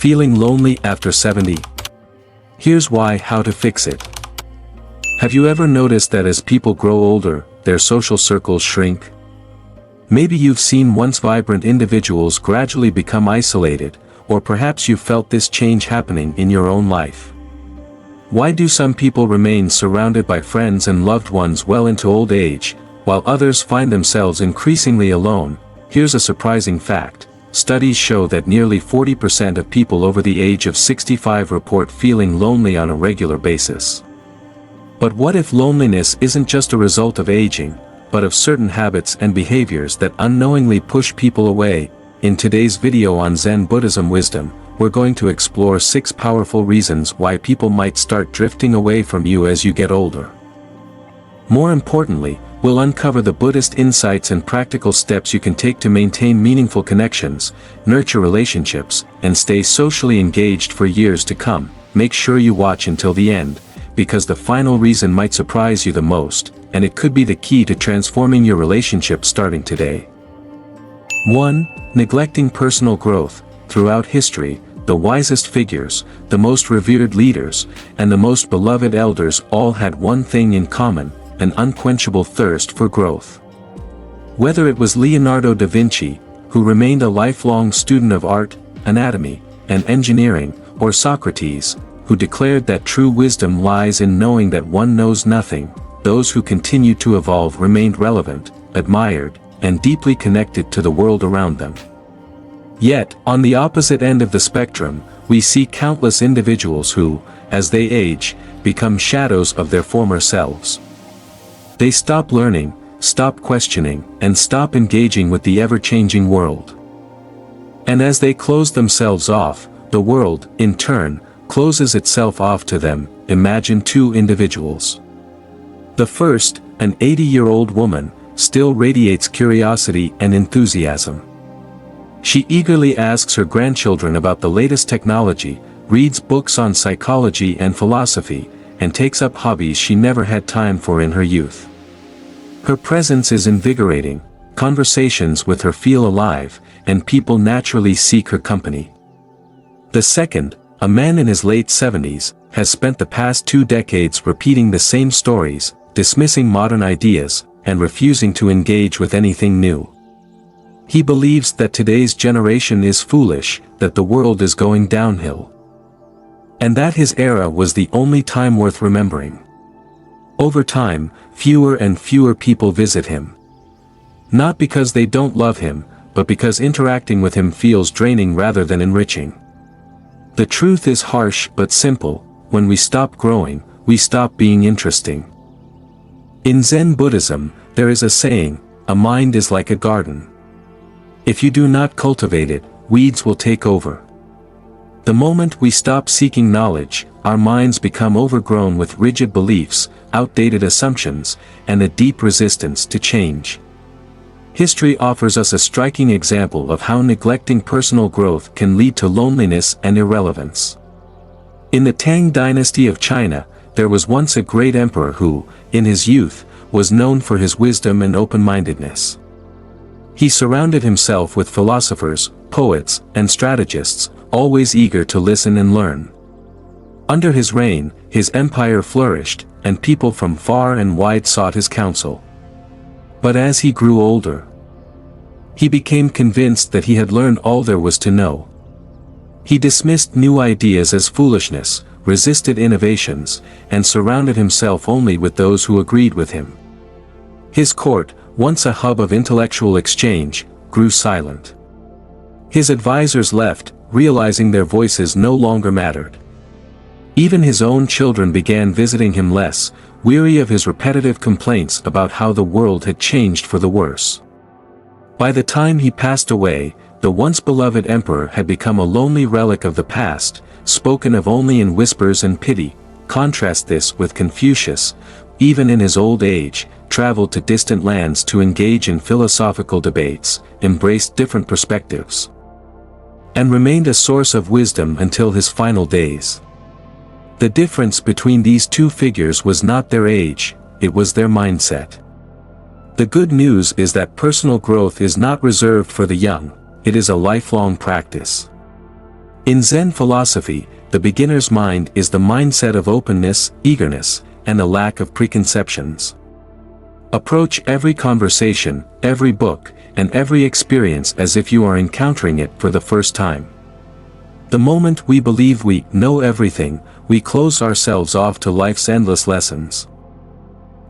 Feeling lonely after 70? Here's why: how to fix it. Have you ever noticed that as people grow older, their social circles shrink? Maybe you've seen once vibrant individuals gradually become isolated, or perhaps you've felt this change happening in your own life. Why do some people remain surrounded by friends and loved ones well into old age, while others find themselves increasingly alone? Here's a surprising fact. Studies show that nearly 40% of people over the age of 65 report feeling lonely on a regular basis. But what if loneliness isn't just a result of aging, but of certain habits and behaviors that unknowingly push people away? In today's video on Zen Buddhism Wisdom, we're going to explore 6 powerful reasons why people might start drifting away from you as you get older. More importantly, we'll uncover the Buddhist insights and practical steps you can take to maintain meaningful connections, nurture relationships, and stay socially engaged for years to come. Make sure you watch until the end, because the final reason might surprise you the most, and it could be the key to transforming your relationship starting today. 1. Neglecting personal growth. Throughout history, the wisest figures, the most revered leaders, and the most beloved elders all had one thing in common: an unquenchable thirst for growth. Whether it was Leonardo da Vinci, who remained a lifelong student of art, anatomy, and engineering, or Socrates, who declared that true wisdom lies in knowing that one knows nothing, those who continued to evolve remained relevant, admired, and deeply connected to the world around them. Yet, on the opposite end of the spectrum, we see countless individuals who, as they age, become shadows of their former selves. They stop learning, stop questioning, and stop engaging with the ever-changing world. And as they close themselves off, the world, in turn, closes itself off to them. Imagine 2 individuals. The first, an 80-year-old woman, still radiates curiosity and enthusiasm. She eagerly asks her grandchildren about the latest technology, reads books on psychology and philosophy, and takes up hobbies she never had time for in her youth. Her presence is invigorating, conversations with her feel alive, and people naturally seek her company. The second, a man in his late 70s, has spent the past 2 decades repeating the same stories, dismissing modern ideas, and refusing to engage with anything new. He believes that today's generation is foolish, that the world is going downhill, and that his era was the only time worth remembering. Over time, fewer and fewer people visit him. Not because they don't love him, but because interacting with him feels draining rather than enriching. The truth is harsh but simple: when we stop growing, we stop being interesting. In Zen Buddhism, there is a saying: a mind is like a garden. If you do not cultivate it, weeds will take over. The moment we stop seeking knowledge, our minds become overgrown with rigid beliefs, outdated assumptions, and a deep resistance to change. History offers us a striking example of how neglecting personal growth can lead to loneliness and irrelevance. In the Tang dynasty of China, there was once a great emperor who, in his youth, was known for his wisdom and open-mindedness. He surrounded himself with philosophers, poets, and strategists, always eager to listen and learn. Under his reign, his empire flourished, and people from far and wide sought his counsel. But as he grew older, he became convinced that he had learned all there was to know. He dismissed new ideas as foolishness, resisted innovations, and surrounded himself only with those who agreed with him. His court, once a hub of intellectual exchange, grew silent. His advisors left, realizing their voices no longer mattered. Even his own children began visiting him less, weary of his repetitive complaints about how the world had changed for the worse. By the time he passed away, the once beloved emperor had become a lonely relic of the past, spoken of only in whispers and pity. Contrast this with Confucius, even in his old age, traveled to distant lands to engage in philosophical debates, embraced different perspectives, and remained a source of wisdom until his final days. The difference between these 2 figures was not their age, it was their mindset. The good news is that personal growth is not reserved for the young, it is a lifelong practice. In Zen philosophy, the beginner's mind is the mindset of openness, eagerness, and a lack of preconceptions. Approach every conversation, every book, and every experience as if you are encountering it for the first time. The moment we believe we know everything, we close ourselves off to life's endless lessons.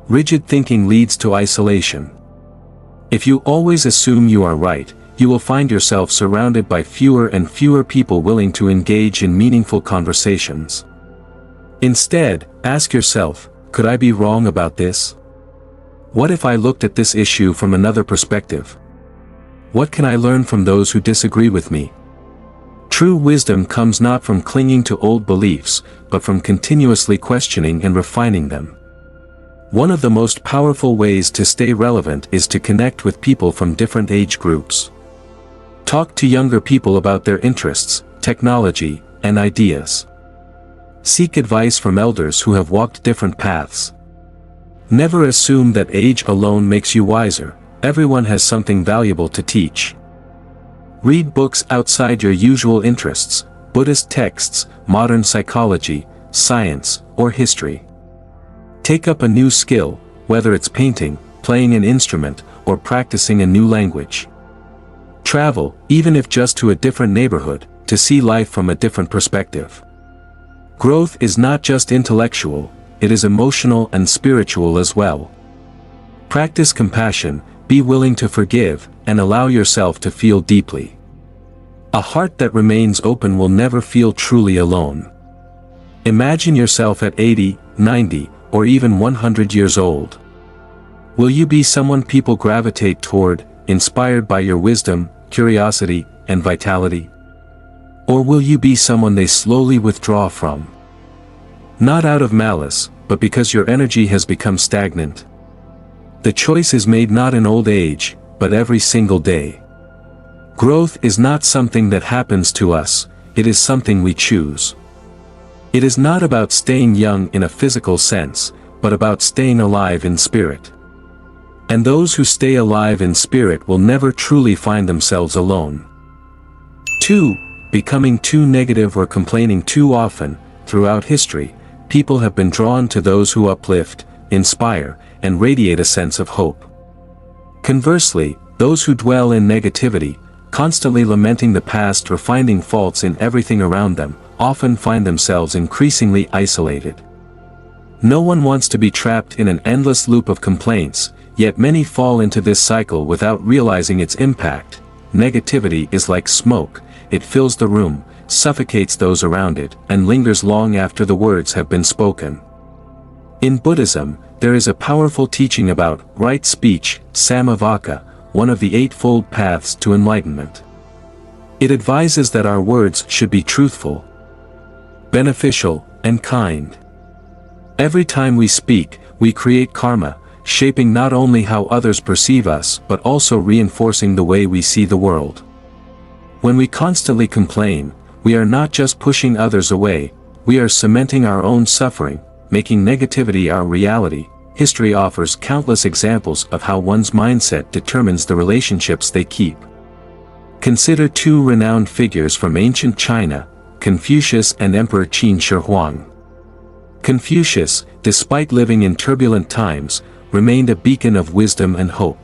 Rigid thinking leads to isolation. If you always assume you are right, you will find yourself surrounded by fewer and fewer people willing to engage in meaningful conversations. Instead, ask yourself, could I be wrong about this? What if I looked at this issue from another perspective? What can I learn from those who disagree with me? True wisdom comes not from clinging to old beliefs, but from continuously questioning and refining them. One of the most powerful ways to stay relevant is to connect with people from different age groups. Talk to younger people about their interests, technology, and ideas. Seek advice from elders who have walked different paths. Never assume that age alone makes you wiser. Everyone has something valuable to teach. Read books outside your usual interests, Buddhist texts, modern psychology, science, or history. Take up a new skill, whether it's painting, playing an instrument, or practicing a new language. Travel, even if just to a different neighborhood, to see life from a different perspective. Growth is not just intellectual, it is emotional and spiritual as well. Practice compassion, be willing to forgive, and allow yourself to feel deeply. A heart that remains open will never feel truly alone. Imagine yourself at 80, 90, or even 100 years old. Will you be someone people gravitate toward, inspired by your wisdom, curiosity, and vitality? Or will you be someone they slowly withdraw from? Not out of malice, but because your energy has become stagnant. The choice is made not in old age, but every single day. Growth is not something that happens to us, it is something we choose. It is not about staying young in a physical sense, but about staying alive in spirit. And those who stay alive in spirit will never truly find themselves alone. 2. Becoming too negative or complaining too often. Throughout history, people have been drawn to those who uplift, inspire, and radiate a sense of hope. Conversely, those who dwell in negativity, constantly lamenting the past or finding faults in everything around them, often find themselves increasingly isolated. No one wants to be trapped in an endless loop of complaints, yet many fall into this cycle without realizing its impact. Negativity is like smoke, it fills the room, suffocates those around it, and lingers long after the words have been spoken. In Buddhism, there is a powerful teaching about right speech, samavaka, one of the eightfold paths to enlightenment. It advises that our words should be truthful, beneficial, and kind. Every time we speak, we create karma, shaping not only how others perceive us but also reinforcing the way we see the world. When we constantly complain, we are not just pushing others away, we are cementing our own suffering, making negativity our reality. History offers countless examples of how one's mindset determines the relationships they keep. Consider two renowned figures from ancient China, Confucius and Emperor Qin Shi Huang. Confucius, despite living in turbulent times, remained a beacon of wisdom and hope.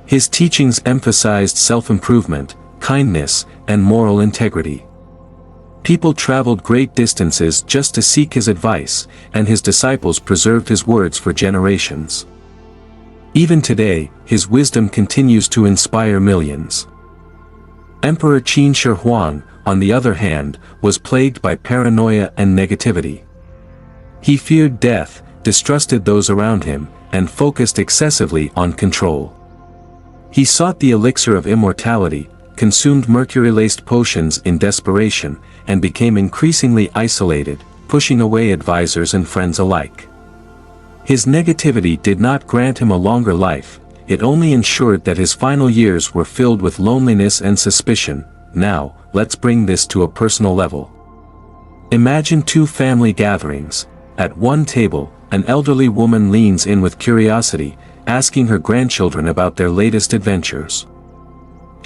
His teachings emphasized self-improvement, kindness, and moral integrity. People traveled great distances just to seek his advice, and his disciples preserved his words for generations. Even today, his wisdom continues to inspire millions. Emperor Qin Shi Huang, on the other hand, was plagued by paranoia and negativity. He feared death, distrusted those around him, and focused excessively on control. He sought the elixir of immortality, consumed mercury-laced potions in desperation, and became increasingly isolated, pushing away advisors and friends alike. His negativity did not grant him a longer life, it only ensured that his final years were filled with loneliness and suspicion. Now, let's bring this to a personal level. Imagine two family gatherings. At one table, an elderly woman leans in with curiosity, asking her grandchildren about their latest adventures.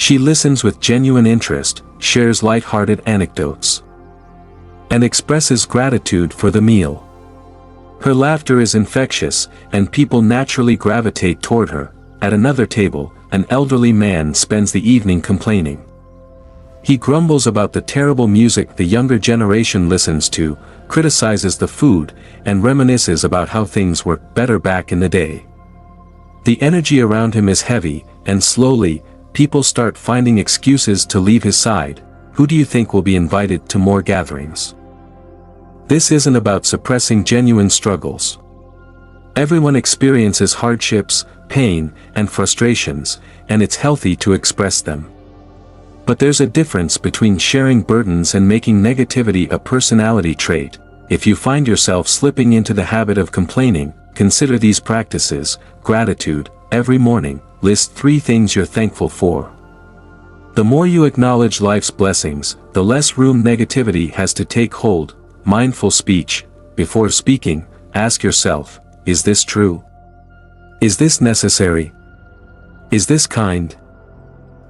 She listens with genuine interest, shares light-hearted anecdotes, and expresses gratitude for the meal. Her laughter is infectious, and people naturally gravitate toward her. At another table, an elderly man spends the evening complaining. He grumbles about the terrible music the younger generation listens to, criticizes the food, and reminisces about how things were better back in the day. The energy around him is heavy, and slowly, people start finding excuses to leave his side. Who do you think will be invited to more gatherings? This isn't about suppressing genuine struggles. Everyone experiences hardships, pain, and frustrations, and it's healthy to express them. But there's a difference between sharing burdens and making negativity a personality trait. If you find yourself slipping into the habit of complaining, consider these practices. Gratitude. Every morning, list 3 things you're thankful for. The more you acknowledge life's blessings, the less room negativity has to take hold. Mindful speech. Before speaking, ask yourself, is this true? Is this necessary? Is this kind?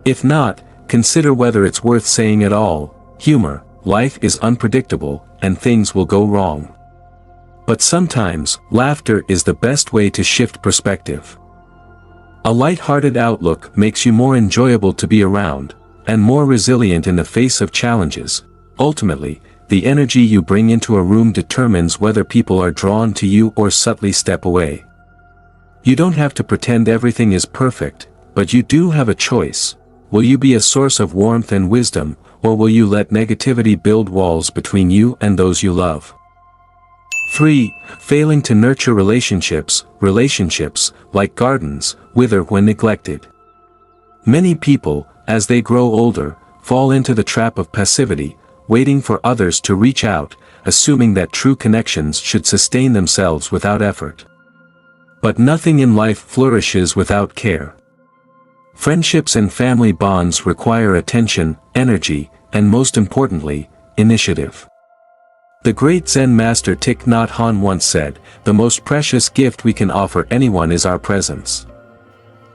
If not, consider whether it's worth saying at all. Humor. Life is unpredictable, and things will go wrong. But sometimes, laughter is the best way to shift perspective. A light-hearted outlook makes you more enjoyable to be around, and more resilient in the face of challenges. Ultimately, the energy you bring into a room determines whether people are drawn to you or subtly step away. You don't have to pretend everything is perfect, but you do have a choice. Will you be a source of warmth and wisdom, or will you let negativity build walls between you and those you love? 3. Failing to nurture relationships. Relationships, like gardens, wither when neglected. Many people, as they grow older, fall into the trap of passivity, waiting for others to reach out, assuming that true connections should sustain themselves without effort. But nothing in life flourishes without care. Friendships and family bonds require attention, energy, and most importantly, initiative. The great Zen master Thich Nhat Hanh once said, "The most precious gift we can offer anyone is our presence."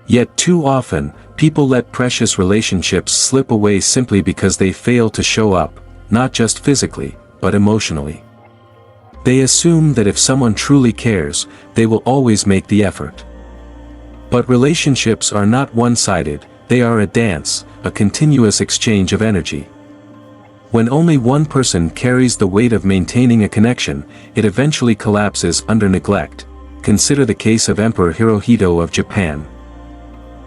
Yet too often, people let precious relationships slip away simply because they fail to show up, not just physically, but emotionally. They assume that if someone truly cares, they will always make the effort. But relationships are not one-sided, they are a dance, a continuous exchange of energy. When only one person carries the weight of maintaining a connection, it eventually collapses under neglect. Consider the case of Emperor Hirohito of Japan.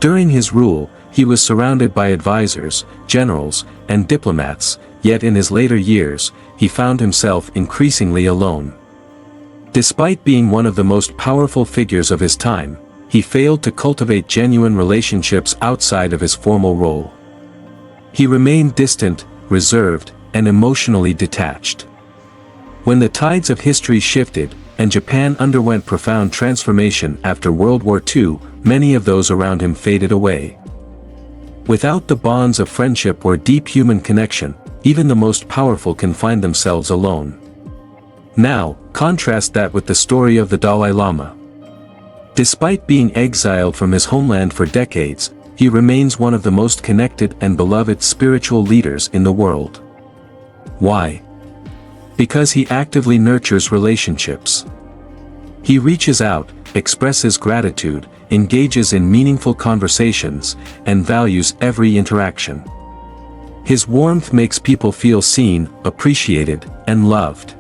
During his rule, he was surrounded by advisors, generals, and diplomats, yet in his later years, he found himself increasingly alone. Despite being one of the most powerful figures of his time, he failed to cultivate genuine relationships outside of his formal role. He remained distant, reserved, and emotionally detached. When the tides of history shifted, and Japan underwent profound transformation after World War II, many of those around him faded away. Without the bonds of friendship or deep human connection, even the most powerful can find themselves alone. Now, contrast that with the story of the Dalai Lama. Despite being exiled from his homeland for decades, he remains one of the most connected and beloved spiritual leaders in the world. Why? Because he actively nurtures relationships. He reaches out, expresses gratitude, engages in meaningful conversations, and values every interaction. His warmth makes people feel seen, appreciated, and loved.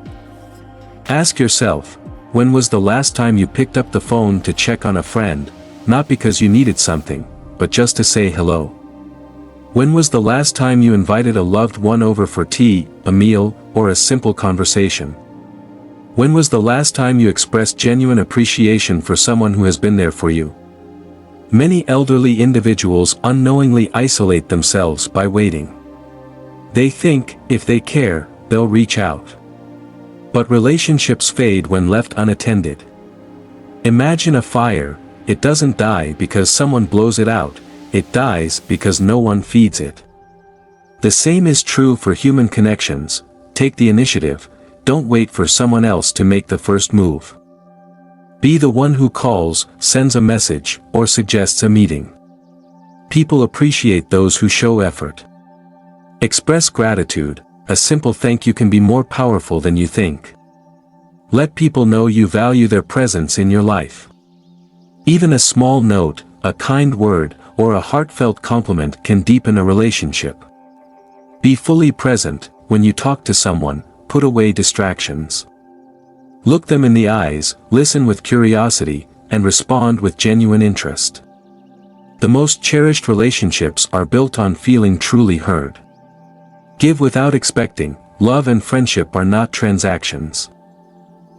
Ask yourself, when was the last time you picked up the phone to check on a friend, not because you needed something, but just to say hello? When was the last time you invited a loved one over for tea, a meal, or a simple conversation? When was the last time you expressed genuine appreciation for someone who has been there for you? Many elderly individuals unknowingly isolate themselves by waiting. They think, if they care, they'll reach out. But relationships fade when left unattended. Imagine a fire. It doesn't die because someone blows it out, it dies because no one feeds it. The same is true for human connections. Take the initiative, don't wait for someone else to make the first move. Be the one who calls, sends a message, or suggests a meeting. People appreciate those who show effort. Express gratitude. A simple thank you can be more powerful than you think. Let people know you value their presence in your life. Even a small note, a kind word, or a heartfelt compliment can deepen a relationship. Be fully present. When you talk to someone, put away distractions. Look them in the eyes, listen with curiosity, and respond with genuine interest. The most cherished relationships are built on feeling truly heard. Give without expecting. Love and friendship are not transactions.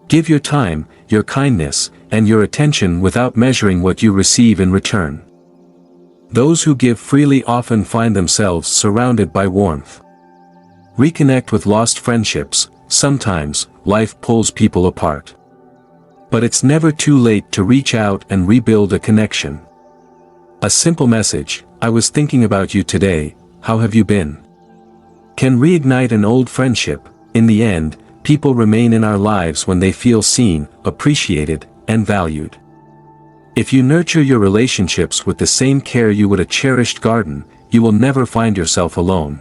Give your time, your kindness, and your attention without measuring what you receive in return. Those who give freely often find themselves surrounded by warmth. Reconnect with lost friendships. Sometimes, life pulls people apart. But it's never too late to reach out and rebuild a connection. A simple message, "I was thinking about you today, how have you been?" can reignite an old friendship. In the end, people remain in our lives when they feel seen, appreciated, and valued. If you nurture your relationships with the same care you would a cherished garden, you will never find yourself alone.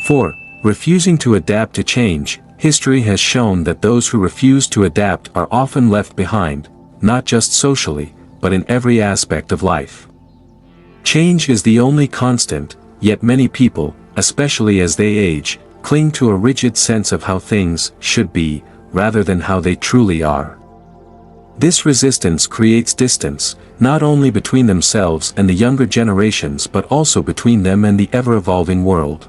4. Refusing to adapt to change. History has shown that those who refuse to adapt are often left behind, not just socially, but in every aspect of life. Change is the only constant, yet many people, especially as they age, cling to a rigid sense of how things should be, rather than how they truly are. This resistance creates distance, not only between themselves and the younger generations but also between them and the ever-evolving world.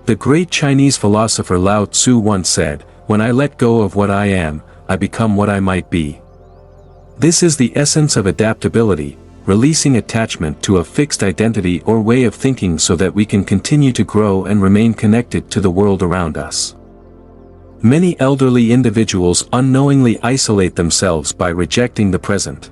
The great Chinese philosopher Lao Tzu once said, "When I let go of what I am, I become what I might be." This is the essence of adaptability, releasing attachment to a fixed identity or way of thinking so that we can continue to grow and remain connected to the world around us. Many elderly individuals unknowingly isolate themselves by rejecting the present.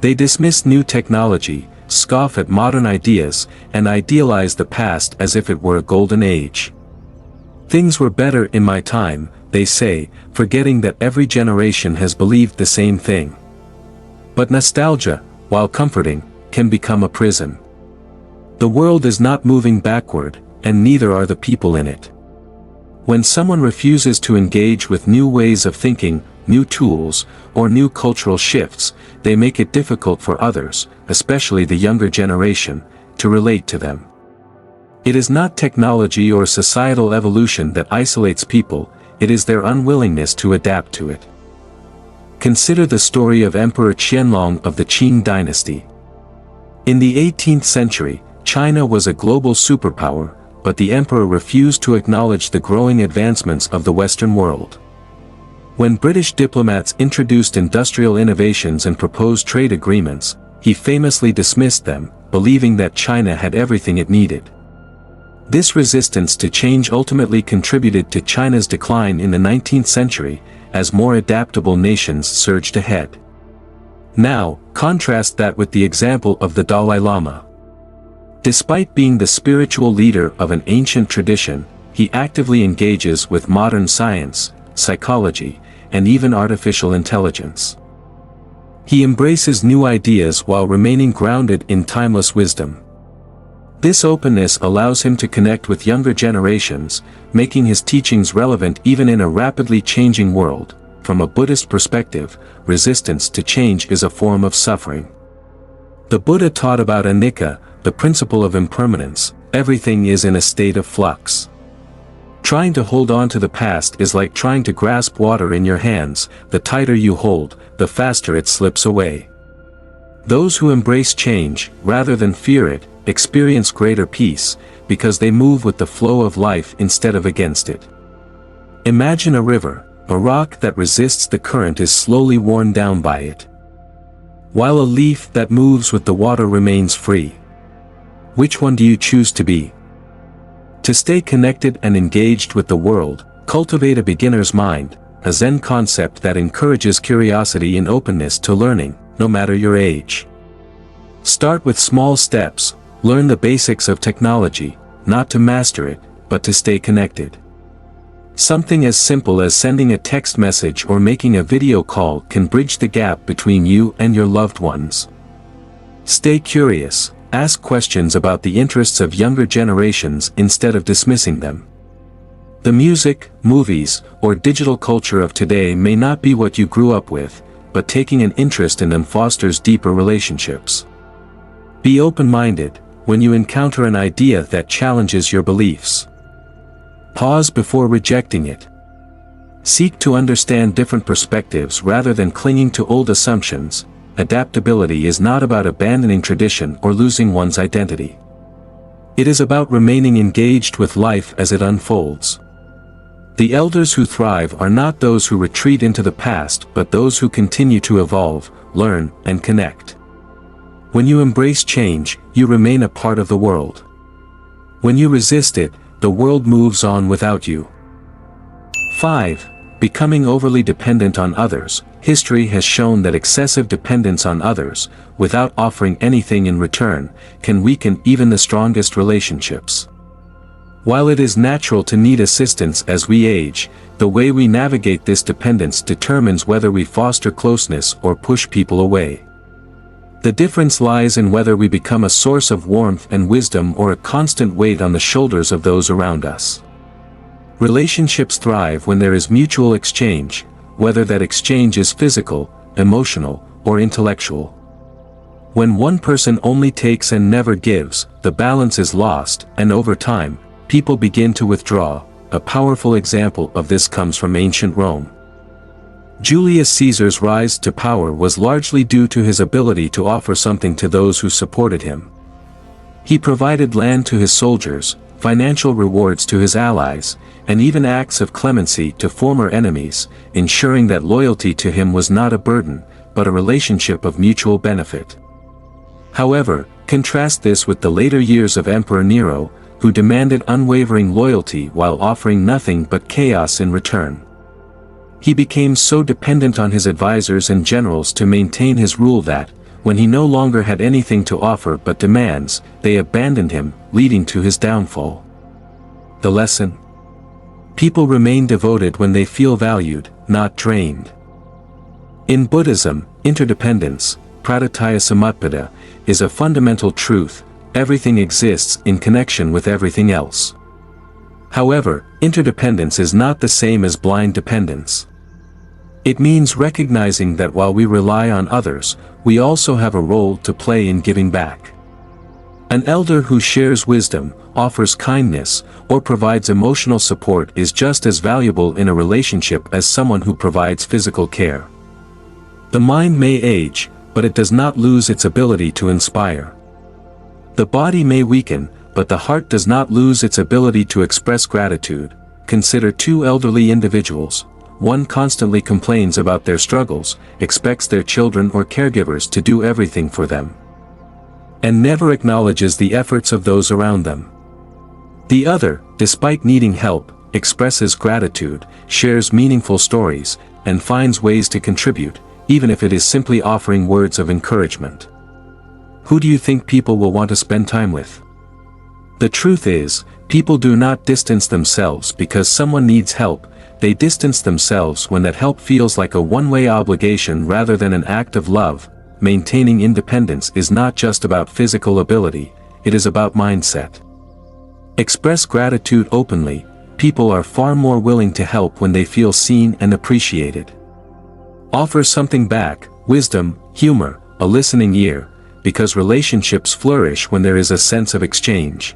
They dismiss new technology, scoff at modern ideas, and idealize the past as if it were a golden age. "Things were better in my time," they say, forgetting that every generation has believed the same thing. But nostalgia, while comforting, can become a prison. The world is not moving backward, and neither are the people in it. When someone refuses to engage with new ways of thinking, new tools, or new cultural shifts, they make it difficult for others, especially the younger generation, to relate to them. It is not technology or societal evolution that isolates people, it is their unwillingness to adapt to it. Consider the story of Emperor Qianlong of the Qing dynasty. In the 18th century, China was a global superpower, but the emperor refused to acknowledge the growing advancements of the Western world. When British diplomats introduced industrial innovations and proposed trade agreements, he famously dismissed them, believing that China had everything it needed. This resistance to change ultimately contributed to China's decline in the 19th century, as more adaptable nations surged ahead. Now, contrast that with the example of the Dalai Lama. Despite being the spiritual leader of an ancient tradition, he actively engages with modern science, psychology, and even artificial intelligence. He embraces new ideas while remaining grounded in timeless wisdom. This openness allows him to connect with younger generations, making his teachings relevant even in a rapidly changing world. From a Buddhist perspective, resistance to change is a form of suffering. The Buddha taught about anicca, the principle of impermanence. Everything is in a state of flux. Trying to hold on to the past is like trying to grasp water in your hands. The tighter you hold, the faster it slips away. Those who embrace change, rather than fear it, experience greater peace, because they move with the flow of life instead of against it. Imagine a river. A rock that resists the current is slowly worn down by it, while a leaf that moves with the water remains free. Which one do you choose to be? To stay connected and engaged with the world, cultivate a beginner's mind, a Zen concept that encourages curiosity and openness to learning, no matter your age. Start with small steps. Learn the basics of technology, not to master it, but to stay connected. Something as simple as sending a text message or making a video call can bridge the gap between you and your loved ones. Stay curious. ask questions about the interests of younger generations instead of dismissing them. The music, movies, or digital culture of today may not be what you grew up with, but taking an interest in them fosters deeper relationships. Be open-minded when you encounter an idea that challenges your beliefs. Pause before rejecting it. Seek to understand different perspectives rather than clinging to old assumptions. Adaptability is not about abandoning tradition or losing one's identity. It is about remaining engaged with life as it unfolds. The elders who thrive are not those who retreat into the past but those who continue to evolve, learn, and connect. When you embrace change, you remain a part of the world. When you resist it, the world moves on without you. 5. Becoming overly dependent on others. History has shown that excessive dependence on others, without offering anything in return, can weaken even the strongest relationships. While it is natural to need assistance as we age, the way we navigate this dependence determines whether we foster closeness or push people away. The difference lies in whether we become a source of warmth and wisdom or a constant weight on the shoulders of those around us. Relationships thrive when there is mutual exchange, whether that exchange is physical, emotional, or intellectual. When one person only takes and never gives, the balance is lost, and over time, people begin to withdraw. A powerful example of this comes from ancient Rome. Julius Caesar's rise to power was largely due to his ability to offer something to those who supported him. He provided land to his soldiers, financial rewards to his allies, and even acts of clemency to former enemies, ensuring that loyalty to him was not a burden, but a relationship of mutual benefit. However, contrast this with the later years of Emperor Nero, who demanded unwavering loyalty while offering nothing but chaos in return. He became so dependent on his advisors and generals to maintain his rule that, when he no longer had anything to offer but demands, they abandoned him, leading to his downfall. The lesson? People remain devoted when they feel valued, not drained. In Buddhism, interdependence, pratityasamutpada, is a fundamental truth. Everything exists in connection with everything else. However, interdependence is not the same as blind dependence. It means recognizing that while we rely on others, we also have a role to play in giving back. An elder who shares wisdom, offers kindness, or provides emotional support is just as valuable in a relationship as someone who provides physical care. The mind may age, but it does not lose its ability to inspire. The body may weaken, but the heart does not lose its ability to express gratitude. Consider two elderly individuals. One constantly complains about their struggles, expects their children or caregivers to do everything for them, and never acknowledges the efforts of those around them. The other, despite needing help, expresses gratitude, shares meaningful stories, and finds ways to contribute, even if it is simply offering words of encouragement. Who do you think people will want to spend time with? The truth is, people do not distance themselves because someone needs help. They distance themselves when that help feels like a one-way obligation rather than an act of love. Maintaining independence is not just about physical ability, it is about mindset. Express gratitude openly. People are far more willing to help when they feel seen and appreciated. Offer something back, wisdom, humor, a listening ear, because relationships flourish when there is a sense of exchange.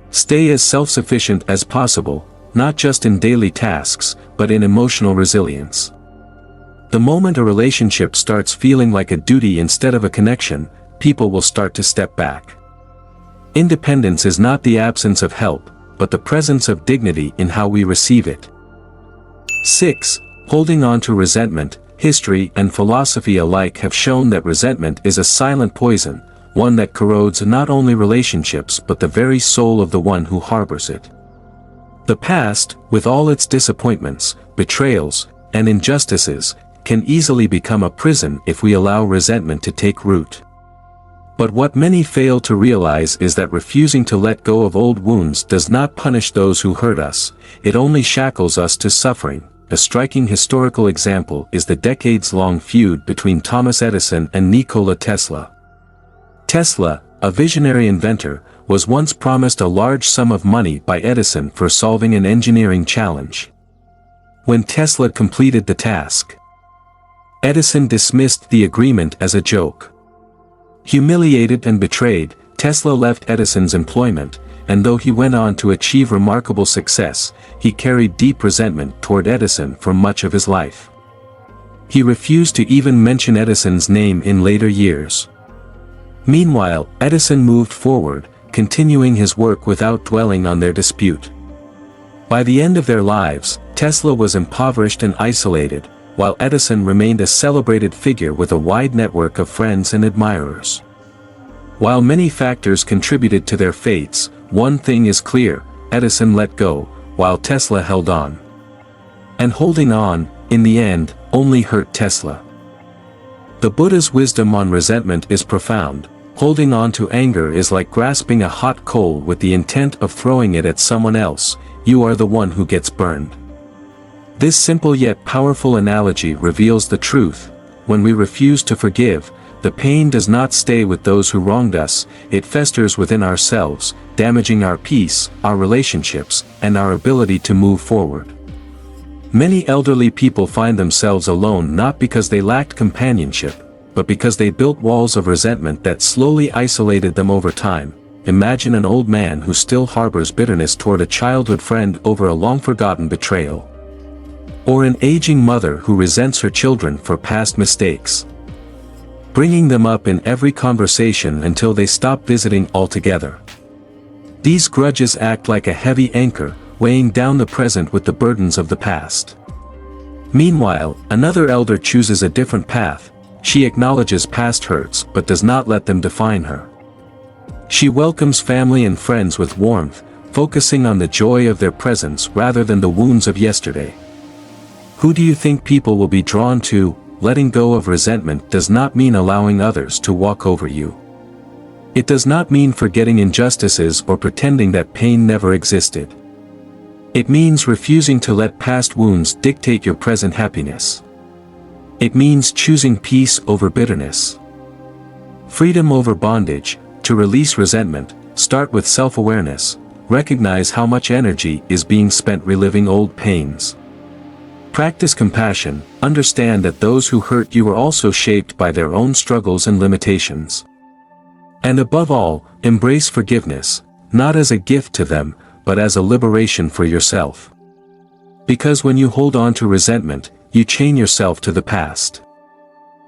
Stay as self-sufficient as possible, not just in daily tasks, but in emotional resilience. The moment a relationship starts feeling like a duty instead of a connection, people will start to step back. Independence is not the absence of help, but the presence of dignity in how we receive it. 6. Holding on to resentment. History and philosophy alike have shown that resentment is a silent poison, one that corrodes not only relationships but the very soul of the one who harbors it. The past, with all its disappointments, betrayals, and injustices, can easily become a prison if we allow resentment to take root. But what many fail to realize is that refusing to let go of old wounds does not punish those who hurt us, it only shackles us to suffering. A striking historical example is the decades-long feud between Thomas Edison and Nikola Tesla. Tesla, a visionary inventor, was once promised a large sum of money by Edison for solving an engineering challenge. When Tesla completed the task, Edison dismissed the agreement as a joke. Humiliated and betrayed, Tesla left Edison's employment, and though he went on to achieve remarkable success, he carried deep resentment toward Edison for much of his life. He refused to even mention Edison's name in later years. Meanwhile, Edison moved forward, continuing his work without dwelling on their dispute. By the end of their lives, Tesla was impoverished and isolated, while Edison remained a celebrated figure with a wide network of friends and admirers. While many factors contributed to their fates, one thing is clear: Edison let go, while Tesla held on. And holding on, in the end, only hurt Tesla. The Buddha's wisdom on resentment is profound. Holding on to anger is like grasping a hot coal with the intent of throwing it at someone else. You are the one who gets burned. This simple yet powerful analogy reveals the truth. When we refuse to forgive, the pain does not stay with those who wronged us, it festers within ourselves, damaging our peace, our relationships, and our ability to move forward. Many elderly people find themselves alone not because they lacked companionship, but because they built walls of resentment that slowly isolated them over time. Imagine an old man who still harbors bitterness toward a childhood friend over a long-forgotten betrayal. Or an aging mother who resents her children for past mistakes, bringing them up in every conversation until they stop visiting altogether. These grudges act like a heavy anchor, weighing down the present with the burdens of the past. Meanwhile, another elder chooses a different path. She acknowledges past hurts but does not let them define her. She welcomes family and friends with warmth, focusing on the joy of their presence rather than the wounds of yesterday. Who do you think people will be drawn to? Letting go of resentment does not mean allowing others to walk over you. It does not mean forgetting injustices or pretending that pain never existed. It means refusing to let past wounds dictate your present happiness. It means choosing peace over bitterness. Freedom over bondage. To release resentment, start with self-awareness. Recognize how much energy is being spent reliving old pains. Practice compassion. Understand that those who hurt you are also shaped by their own struggles and limitations. And above all, embrace forgiveness, not as a gift to them, but as a liberation for yourself. Because when you hold on to resentment, you chain yourself to the past.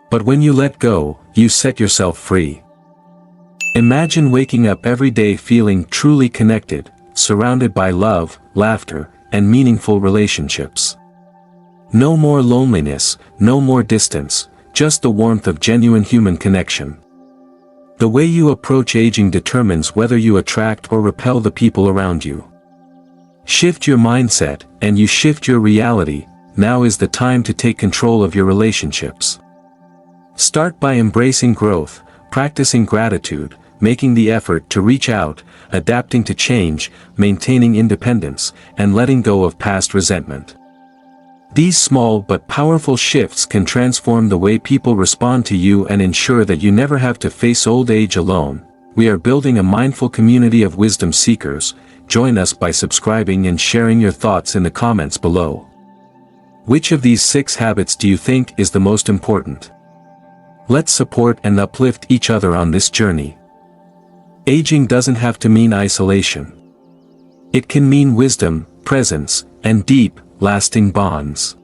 But when you let go, you set yourself free. Imagine waking up every day feeling truly connected, surrounded by love, laughter, and meaningful relationships. No more loneliness, no more distance, just the warmth of genuine human connection. The way you approach aging determines whether you attract or repel the people around you. Shift your mindset, and you shift your reality. Now is the time to take control of your relationships. Start by embracing growth, practicing gratitude, making the effort to reach out, adapting to change, maintaining independence, and letting go of past resentment. These small but powerful shifts can transform the way people respond to you and ensure that you never have to face old age alone. We are building a mindful community of wisdom seekers. Join us by subscribing and sharing your thoughts in the comments below. Which of these 6 habits do you think is the most important? Let's support and uplift each other on this journey. Aging doesn't have to mean isolation. It can mean wisdom, presence, and deep, lasting bonds.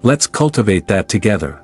Let's cultivate that together.